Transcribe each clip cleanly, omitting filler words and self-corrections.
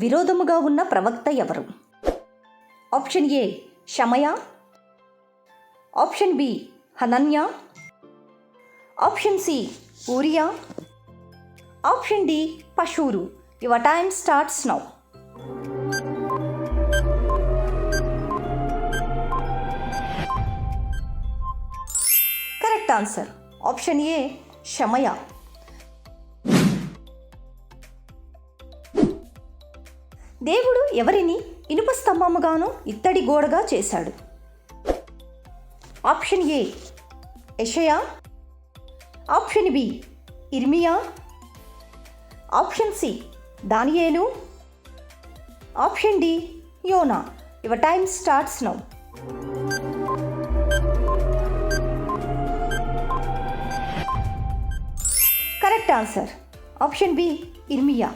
విరోధముగా ఉన్న ప్రవక్త ఎవరు? Option A Shemaiah, option B Hananiah, option C Uriah, option D Pashhur. Your time starts now. Correct answer option A Shemaiah. దేవుడు ఎవరిని ఇనుప స్తంభముగాను ఇత్తడి గోడగా చేశాడు? ఆప్షన్ ఏ యెషయా, ఆప్షన్ బి ఇర్మియా, option C Daniel, option D యోనా. Your time starts now. Correct answer option B ఇర్మియా.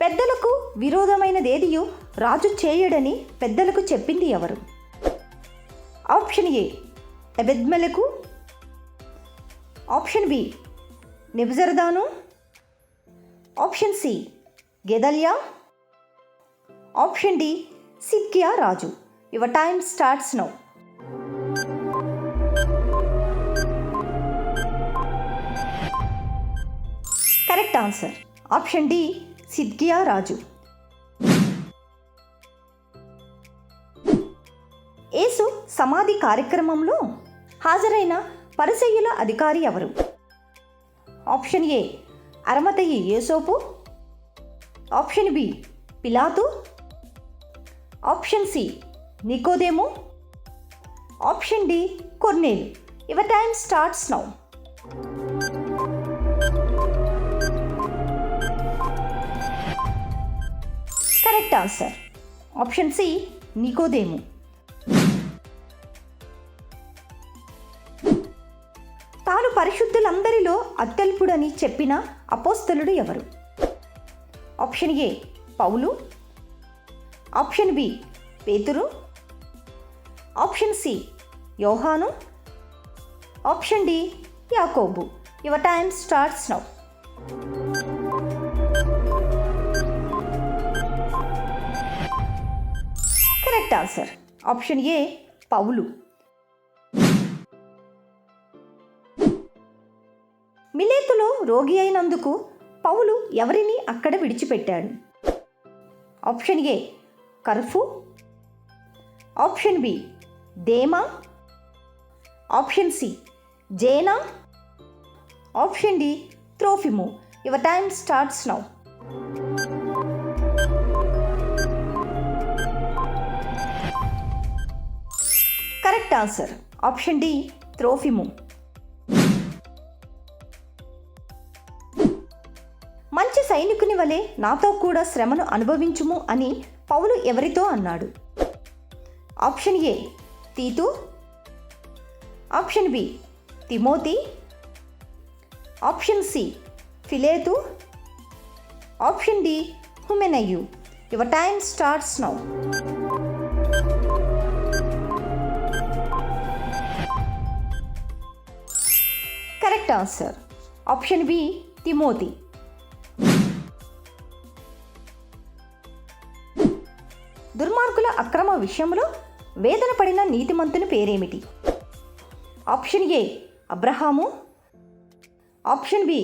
పెద్దలకు విరోధమైనదేదియు రాజు చేయడని పెద్దలకు చెప్పింది ఎవరు? Option A Ebedmelech, option B Nebuzaradan, option C Gedaliah, option D Zedekiah రాజు. Your time starts now. Correct answer option D Zedekiah రాజు. యేసు సమాధి కార్యక్రమంలో హాజరైన పరిసయ్యుల అధికారి ఎవరు? ఆప్షన్ ఏ అరమతయి యోసేపు, option B Pilate, option C నికోదేము, ఆప్షన్ డి కొర్నేలు. Your time starts now. Correct answer option C నికోదేము. తాను పరిశుద్ధులందరిలో అత్యల్పుడని చెప్పిన అపోస్తలుడు ఎవరు? Option A Paul, option B పేతురు, ఆప్షన్ సి యోహాను, option D Jacob. Your time starts now. Correct answer option A Paul. మిలేతులో రోగి అయినందుకు పౌలు ఎవరిని అక్కడ విడిచిపెట్టాడు? ఆప్షన్ ఏ కర్ఫు, ఆప్షన్ బి దేమా, ఆప్షన్ సి జేనా, ఆప్షన్ డి త్రోఫిము. Your time starts now. Correct answer option D త్రోఫిము. మంచి సైనికుని వలె నాతో కూడా శ్రమను అనుభవించుము అని పౌలు ఎవరితో అన్నాడు? ఆప్షన్ ఏ తీతు, option B Timothy, option C ఫిలేతు, ఆప్షన్ డి హుమెనయు. Your time starts now. Correct answer option B Timothy. దుర్మార్గుల అక్రమ విషయంలో వేదన పడిన నీతిమంతుని పేరేమిటి? Option A Abraham, option B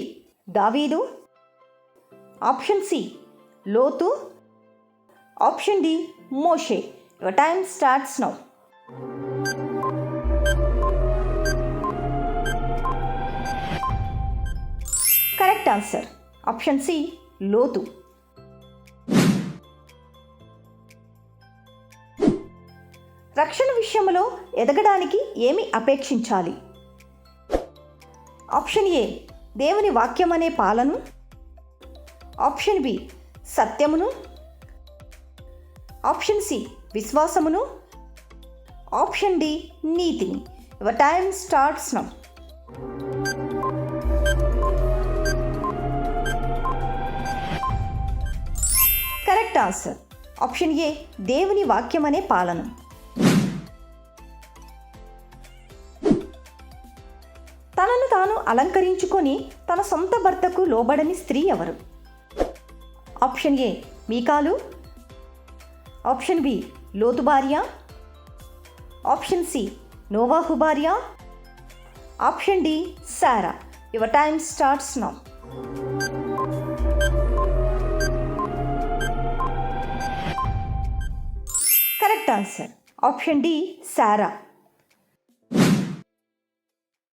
దావీదు, option C Lot, option D మోషే. Your time starts now. Correct answer option C Lot. రక్షణ విషయంలో ఎదగడానికి ఏమి అపేక్షించాలి? ఆప్షన్ ఏ దేవుని వాక్యం అనే పాలను, ఆప్షన్ బి సత్యమును, ఆప్షన్ సి విశ్వాసమును, ఆప్షన్ డి నీతిని. Your time starts now. Correct answer option ఏ దేవుని వాక్యం అనే పాలన. తనను తాను అలంకరించుకొని తన సొంత భర్తకు లోబడని స్త్రీ ఎవరు? ఆప్షన్ ఏ మీకాలు, ఆప్షన్ బి లోతు భార్య, ఆప్షన్ సి నోవాహు భార్య, option D Sarah. Your time starts now. Correct answer option D Sarah.